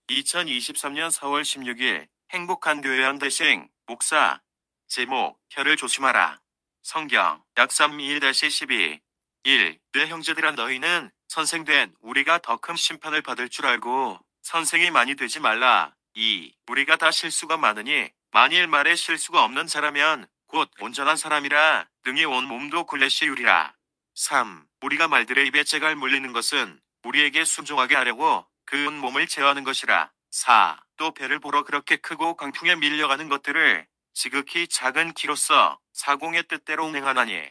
2023년 4월 16일 행복한 교회 한대생 목사 제목 혀를 조심하라. 성경 약삼 1-12 1. 내 형제들아 너희는 선생된 우리가 더 큰 심판을 받을 줄 알고 선생이 많이 되지 말라. 2. 우리가 다 실수가 많으니 만일 말에 실수가 없는 자라면 곧 온전한 사람이라 능히 온 몸도 굴레시우리라. 3. 우리가 말들의 입에 재갈 물리는 것은 우리에게 순종하게 하려고 그 온 몸을 제어하는 것이라. 4. 또 배를 보러 그렇게 크고 강풍에 밀려가는 것들을 지극히 작은 키로써 사공의 뜻대로 운행하나니.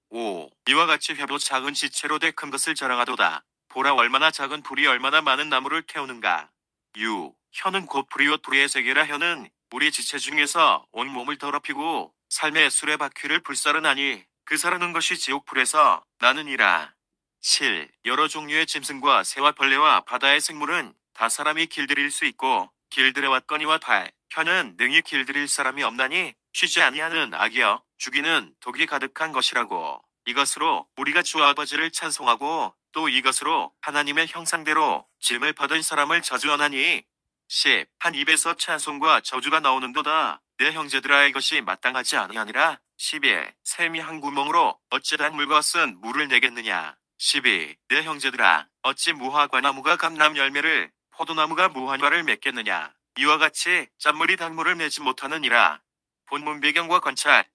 5. 이와 같이 혀도 작은 지체로 돼 큰 것을 자랑하도다. 보라 얼마나 작은 불이 얼마나 많은 나무를 태우는가. 6. 혀는 곧 불이요 불의 세계라. 혀는 우리 지체 중에서 온 몸을 더럽히고 삶의 수레바퀴를 불사르나니 그 사르는 것이 지옥불에서 나느니라. 7. 여러 종류의 짐승과 새와 벌레와 바다의 생물은 다 사람이 길들일 수 있고 길들여 왔거니와 발, 혀는 능히 길들일 사람이 없나니 쉬지 아니하는 악이여 죽이는 독이 가득한 것이라고. 이것으로 우리가 주 아버지를 찬송하고 또 이것으로 하나님의 형상대로 짐을 받은 사람을 저주하나니. 10. 한 입에서 찬송과 저주가 나오는도다. 내 형제들아 이것이 마땅하지 아니하니라. 11. 샘이 한 구멍으로 어찌 단물과 쓴 물을 내겠느냐. 12. 내 형제들아 어찌 무화과 나무가 감람 열매를 포도나무가 무화과를 맺겠느냐. 이와 같이 짠물이 단물을 맺지 못하느니라. 본문 배경과 관찰.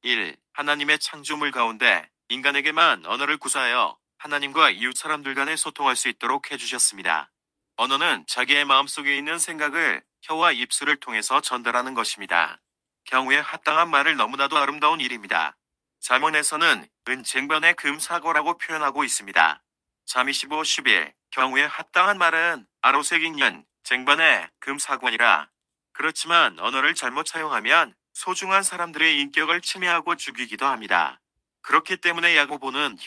1. 하나님의 창조물 가운데 인간에게만 언어를 구사하여 하나님과 이웃 사람들 간에 소통할 수 있도록 해주셨습니다. 언어는 자기의 마음속에 있는 생각을 혀와 입술을 통해서 전달하는 것입니다. 경우에 합당한 말을 너무나도 아름다운 일입니다. 잠언에서는 쟁반의 금사고라고 표현하고 있습니다. 잠 25:11 경우에 합당한 말은 아로색인년 쟁반의 금사관이라. 그렇지만 언어를 잘못 사용하면 소중한 사람들의 인격을 침해하고 죽이기도 합니다. 그렇기 때문에 야고보는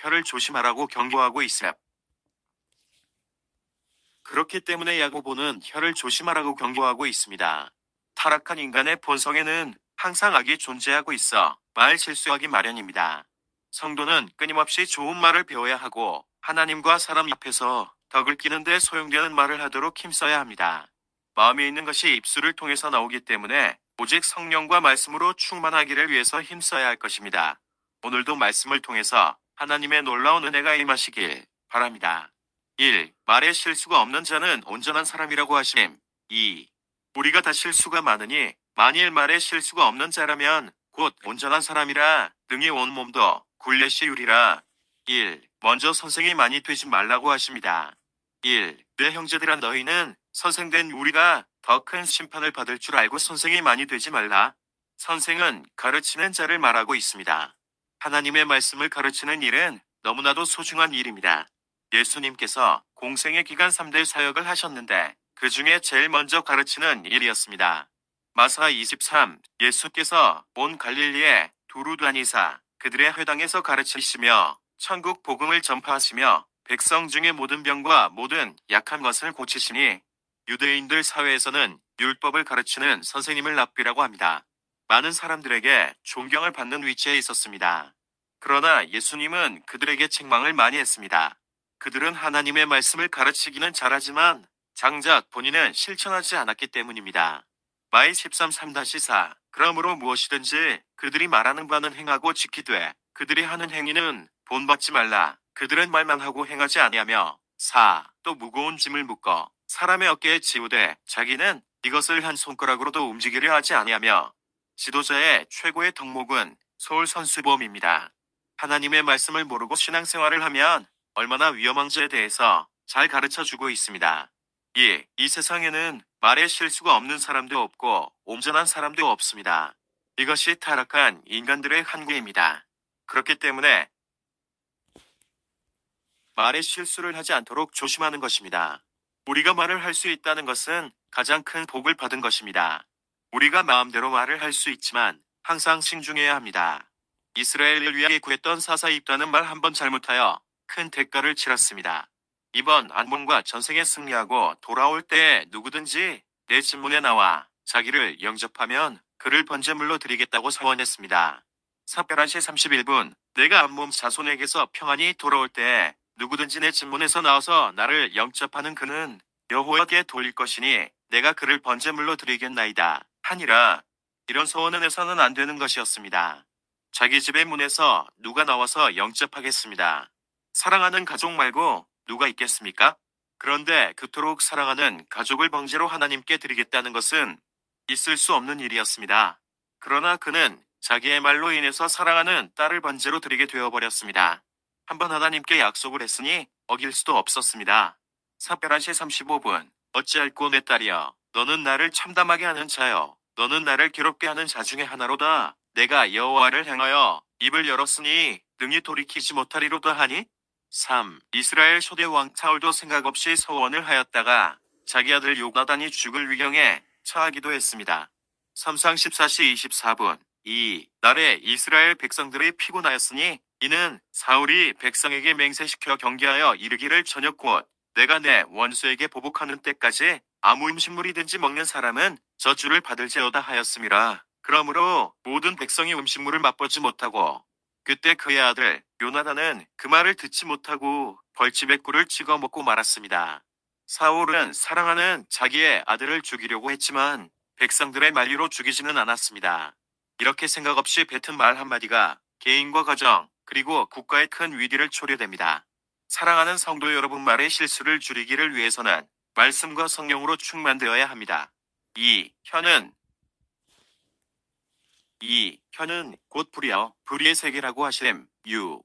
혀를 조심하라고 경고하고 있습니다. 타락한 인간의 본성에는 항상 악이 존재하고 있어 말 실수하기 마련입니다. 성도는 끊임없이 좋은 말을 배워야 하고 하나님과 사람 앞에서 덕을 끼는데 소용되는 말을 하도록 힘써야 합니다. 마음에 있는 것이 입술을 통해서 나오기 때문에 오직 성령과 말씀으로 충만하기를 위해서 힘써야 할 것입니다. 오늘도 말씀을 통해서 하나님의 놀라운 은혜가 임하시길 바랍니다. 1. 말에 실수가 없는 자는 온전한 사람이라고 하심. 2. 우리가 다 실수가 많으니 만일 말에 실수가 없는 자라면 곧 온전한 사람이라 능히 온 몸도 굴레시우리라. 1. 먼저 선생이 많이 되지 말라고 하십니다. 1. 내 형제들아 너희는 선생된 우리가 더 큰 심판을 받을 줄 알고 선생이 많이 되지 말라. 선생은 가르치는 자를 말하고 있습니다. 하나님의 말씀을 가르치는 일은 너무나도 소중한 일입니다. 예수님께서 공생의 기간 3대 사역을 하셨는데 그 중에 제일 먼저 가르치는 일이었습니다. 마사 23 예수께서 온 갈릴리에 두루 다니사 그들의 회당에서 가르치시며 천국 복음을 전파하시며 백성 중의 모든 병과 모든 약한 것을 고치시니. 유대인들 사회에서는 율법을 가르치는 선생님을 랍비라고 합니다. 많은 사람들에게 존경을 받는 위치에 있었습니다. 그러나 예수님은 그들에게 책망을 많이 했습니다. 그들은 하나님의 말씀을 가르치기는 잘하지만 장작 본인은 실천하지 않았기 때문입니다. 마이 13:3-4 그러므로 무엇이든지 그들이 말하는 바는 행하고 지키되 그들이 하는 행위는 본받지 말라. 그들은 말만 하고 행하지 아니하며. 4. 또 무거운 짐을 묶어 사람의 어깨에 지우되 자기는 이것을 한 손가락으로도 움직이려 하지 아니하며. 지도자의 최고의 덕목은 솔선수범입니다. 하나님의 말씀을 모르고 신앙생활을 하면 얼마나 위험한지에 대해서 잘 가르쳐주고 있습니다. 2. 이 세상에는 말에 실수가 없는 사람도 없고 온전한 사람도 없습니다. 이것이 타락한 인간들의 한계입니다. 그렇기 때문에 말에 실수를 하지 않도록 조심하는 것입니다. 우리가 말을 할 수 있다는 것은 가장 큰 복을 받은 것입니다. 우리가 마음대로 말을 할 수 있지만 항상 신중해야 합니다. 이스라엘을 위하여 구했던 사사 입다는 말 한 번 잘못하여 큰 대가를 치렀습니다. 이번 안몬과 전쟁에 승리하고 돌아올 때에 누구든지 내 진문에 나와 자기를 영접하면 그를 번제물로 드리겠다고 서원했습니다. 삽 11시 31분 내가 안몬 자손에게서 평안히 돌아올 때에 누구든지 내 진문에서 나와서 나를 영접하는 그는 여호와께 돌릴 것이니 내가 그를 번제물로 드리겠나이다 하니라. 이런 소원은 해서는 안 되는 것이었습니다. 자기 집의 문에서 누가 나와서 영접하겠습니다. 사랑하는 가족 말고 누가 있겠습니까? 그런데 그토록 사랑하는 가족을 번제로 하나님께 드리겠다는 것은 있을 수 없는 일이었습니다. 그러나 그는 자기의 말로 인해서 사랑하는 딸을 번제로 드리게 되어버렸습니다. 한번 하나님께 약속을 했으니 어길 수도 없었습니다. 사1 1시 35분 어찌할꼬 내 딸이여, 너는 나를 참담하게 하는 자여, 너는 나를 괴롭게 하는 자 중에 하나로다. 내가 여호와를 향하여 입을 열었으니 능히 돌이키지 못하리로다 하니. 3. 이스라엘 초대 왕 사울도 생각 없이 서원을 하였다가 자기 아들 요나단이 죽을 위경에 처하기도 했습니다. 3상 14시 24분 2. 날에 이스라엘 백성들이 피곤하였으니 이는 사울이 백성에게 맹세시켜 경계하여 이르기를 저녁 곧 내가 내 원수에게 보복하는 때까지 아무 음식물이든지 먹는 사람은 저주를 받을지어다 하였음이라. 그러므로 모든 백성이 음식물을 맛보지 못하고 그때 그의 아들 요나단은 그 말을 듣지 못하고 벌집에 꿀을 찍어 먹고 말았습니다. 사울은 사랑하는 자기의 아들을 죽이려고 했지만 백성들의 만리로 죽이지는 않았습니다. 이렇게 생각 없이 뱉은 말 한마디가 개인과 가정 그리고 국가의 큰 위기를 초래됩니다. 사랑하는 성도 여러분, 말의 실수를 줄이기를 위해서는 말씀과 성령으로 충만되어야 합니다. 2. 혀는 곧 불이여 불의의 세계라고 하시렘. 6.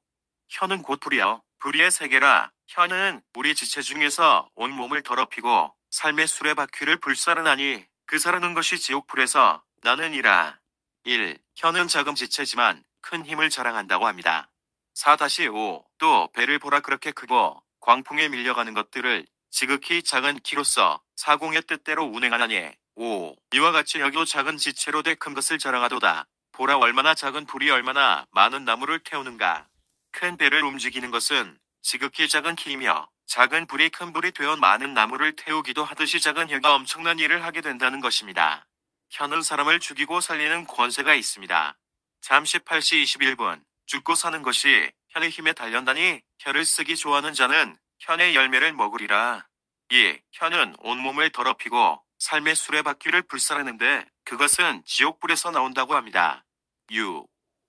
혀는 곧 불이여 불의의 세계라. 혀는 우리 지체 중에서 온 몸을 더럽히고 삶의 수레바퀴를 불사르나니 그 사르는 것이 지옥불에서 나느니라. 1. 혀는 작은 지체지만 큰 힘을 자랑한다고 합니다. 4-5. 또 배를 보라, 그렇게 크고 광풍에 밀려가는 것들을 지극히 작은 키로써 사공의 뜻대로 운행하나니. 5. 이와 같이 혀도 작은 지체로 돼 큰 것을 자랑하도다. 보라, 얼마나 작은 불이 얼마나 많은 나무를 태우는가. 큰 배를 움직이는 것은 지극히 작은 키이며 작은 불이 큰 불이 되어 많은 나무를 태우기도 하듯이 작은 혀가 엄청난 일을 하게 된다는 것입니다. 혀는 사람을 죽이고 살리는 권세가 있습니다. 잠시 8시 21분 죽고 사는 것이 혀의 힘에 달렸다니 혀를 쓰기 좋아하는 자는 혀의 열매를 먹으리라. 2. 혀는 온몸을 더럽히고 삶의 수레바퀴를 불사르는데 그것은 지옥불에서 나온다고 합니다. 6.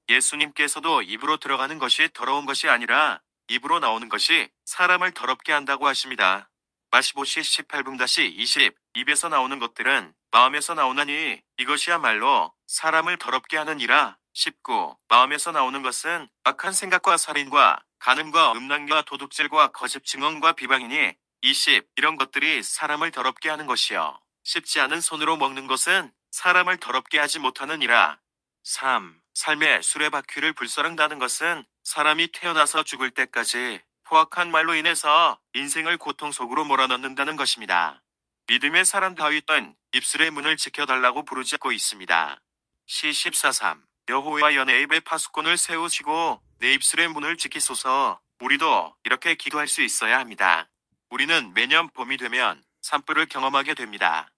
예수님께서도 입으로 들어가는 것이 더러운 것이 아니라 입으로 나오는 것이 사람을 더럽게 한다고 하십니다. 마시보시 18분-20. 입에서 나오는 것들은 마음에서 나오나니 이것이야말로 사람을 더럽게 하느니라. 19. 마음에서 나오는 것은 악한 생각과 살인과 간음과 음란과 도둑질과 거짓 증언과 비방이니. 20. 이런 것들이 사람을 더럽게 하는 것이요 씹지 않은 손으로 먹는 것은 사람을 더럽게 하지 못하느니라. 3. 삶의 수레바퀴를 불사른다는 것은 사람이 태어나서 죽을 때까지 포악한 말로 인해서 인생을 고통 속으로 몰아넣는다는 것입니다. 믿음의 사람 다윗은 입술의 문을 지켜달라고 부르짖고 있습니다. 시 14:3. 여호와여, 내 입에 파수꾼을 세우시고 내 입술의 문을 지키소서. 우리도 이렇게 기도할 수 있어야 합니다. 우리는 매년 봄이 되면 산불을 경험하게 됩니다.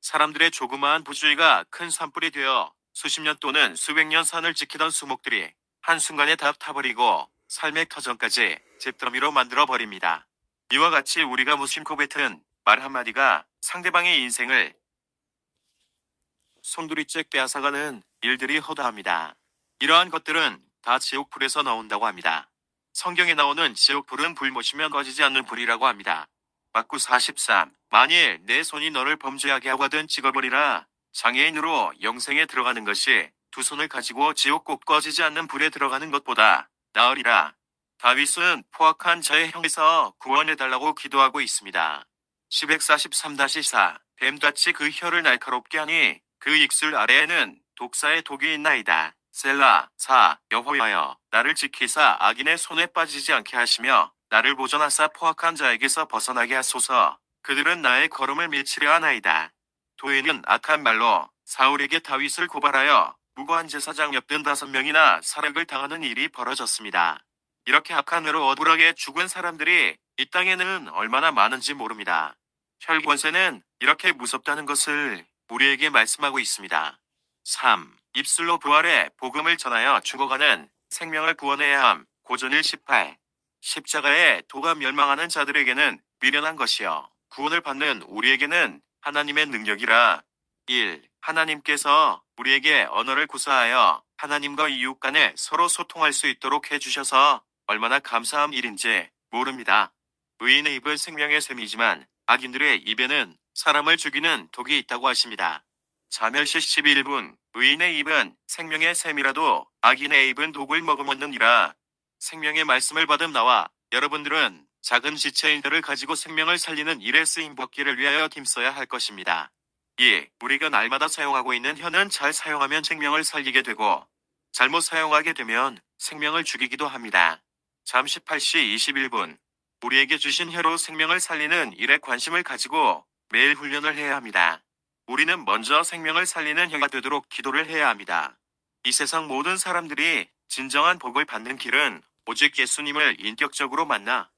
사람들의 조그마한 부주의가 큰 산불이 되어 수십 년 또는 수백 년 산을 지키던 수목들이 한순간에 다 타버리고 삶의 터전까지 잿더미로 만들어버립니다. 이와 같이 우리가 무심코 뱉은 말 한마디가 상대방의 인생을 송두리째 빼앗아가는 일들이 허다합니다. 이러한 것들은 다 지옥불에서 나온다고 합니다. 성경에 나오는 지옥불은 불 모시면 꺼지지 않는 불이라고 합니다. 맞고 43. 만일 내 손이 너를 범죄하게 하거든 찍어버리라. 장애인으로 영생에 들어가는 것이 두 손을 가지고 지옥 꼭 꺼지지 않는 불에 들어가는 것보다 나으리라. 다윗은 포악한 자의 형에서 구원해달라고 기도하고 있습니다. 시백 43-4. 뱀같이 그 혀를 날카롭게 하니 그 입술 아래에는 독사의 독이 있나이다. 셀라. 4. 여호와여, 나를 지키사 악인의 손에 빠지지 않게 하시며 나를 보존하사 포악한 자에게서 벗어나게 하소서. 그들은 나의 걸음을 밀치려 하나이다. 도인은 악한 말로 사울에게 다윗을 고발하여 무고한 제사장 엿든 5명이나 살해를 당하는 일이 벌어졌습니다. 이렇게 악한 죄로 억울하게 죽은 사람들이 이 땅에는 얼마나 많은지 모릅니다. 혈권세는 이렇게 무섭다는 것을 우리에게 말씀하고 있습니다. 3. 입술로 부활해 복음을 전하여 죽어가는 생명을 구원해야 함. 고전일 18. 십자가에 도가 멸망하는 자들에게는 미련한 것이요 구원을 받는 우리에게는 하나님의 능력이라. 1. 하나님께서 우리에게 언어를 구사하여 하나님과 이웃 간에 서로 소통할 수 있도록 해주셔서 얼마나 감사한 일인지 모릅니다. 의인의 입은 생명의 샘이지만 악인들의 입에는 사람을 죽이는 독이 있다고 하십니다. 자멸시 11분. 의인의 입은 생명의 샘이라도 악인의 입은 독을 머금었느니라. 생명의 말씀을 받은 나와 여러분들은 작은 지체인들을 가지고 생명을 살리는 일에 쓰임 받기를 위하여 힘써야 할 것입니다. 2. 우리가 날마다 사용하고 있는 혀는 잘 사용하면 생명을 살리게 되고 잘못 사용하게 되면 생명을 죽이기도 합니다. 잠 18시 21분. 우리에게 주신 혀로 생명을 살리는 일에 관심을 가지고 매일 훈련을 해야 합니다. 우리는 먼저 생명을 살리는 혀가 되도록 기도를 해야 합니다. 이 세상 모든 사람들이 진정한 복을 받는 길은 오직 예수님을 인격적으로 만나.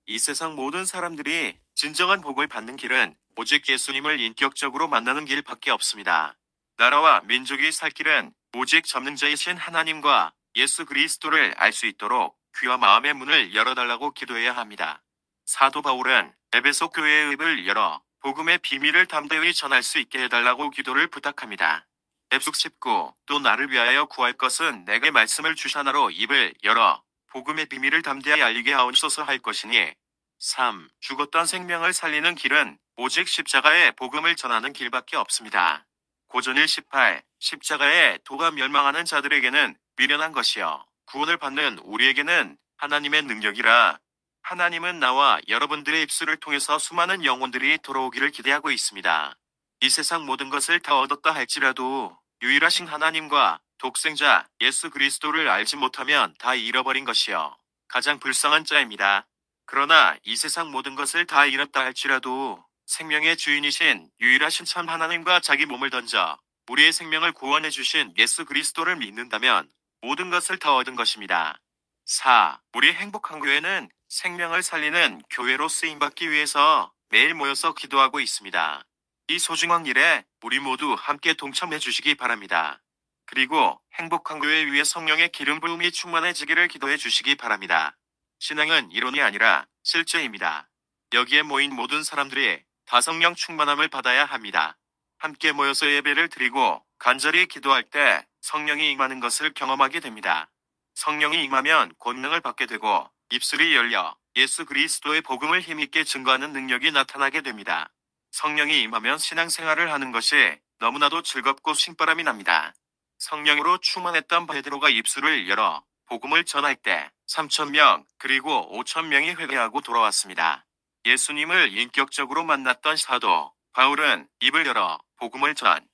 이 세상 모든 사람들이 진정한 복을 받는 길은 오직 예수님을 인격적으로 만나는 길밖에 없습니다. 나라와 민족이 살 길은 오직 전능자이신 하나님과 예수 그리스도를 알 수 있도록 귀와 마음의 문을 열어달라고 기도해야 합니다. 사도 바울은 에베소 교회의 입을 열어 복음의 비밀을 담대히 전할 수 있게 해달라고 기도를 부탁합니다. 앱숙 19. 또 나를 위하여 구할 것은 내게 말씀을 주샤나로 입을 열어 복음의 비밀을 담대히 알리게 하옵소서 할 것이니. 3. 죽었던 생명을 살리는 길은 오직 십자가의 복음을 전하는 길밖에 없습니다. 고전 1:18. 십자가의 도가 멸망하는 자들에게는 미련한 것이요 구원을 받는 우리에게는 하나님의 능력이라. 하나님은 나와 여러분들의 입술을 통해서 수많은 영혼들이 돌아오기를 기대하고 있습니다. 이 세상 모든 것을 다 얻었다 할지라도 유일하신 하나님과 독생자 예수 그리스도를 알지 못하면 다 잃어버린 것이요 가장 불쌍한 자입니다. 그러나 이 세상 모든 것을 다 잃었다 할지라도 생명의 주인이신 유일하신 참 하나님과 자기 몸을 던져 우리의 생명을 구원해 주신 예수 그리스도를 믿는다면 모든 것을 다 얻은 것입니다. 4. 우리 행복한 교회는 생명을 살리는 교회로 쓰임받기 위해서 매일 모여서 기도하고 있습니다. 이 소중한 일에 우리 모두 함께 동참해 주시기 바랍니다. 그리고 행복한 교회 위에 성령의 기름 부음이 충만해지기를 기도해 주시기 바랍니다. 신앙은 이론이 아니라 실제입니다. 여기에 모인 모든 사람들이 다 성령 충만함을 받아야 합니다. 함께 모여서 예배를 드리고 간절히 기도할 때 성령이 임하는 것을 경험하게 됩니다. 성령이 임하면 권능을 받게 되고 입술이 열려 예수 그리스도의 복음을 힘있게 증거하는 능력이 나타나게 됩니다. 성령이 임하면 신앙생활을 하는 것이 너무나도 즐겁고 신바람이 납니다. 성령으로 충만했던 베드로가 입술을 열어 복음을 전할 때 3,000명 그리고 5,000명이 회개하고 돌아왔습니다. 예수님을 인격적으로 만났던 사도 바울은 입을 열어 복음을 전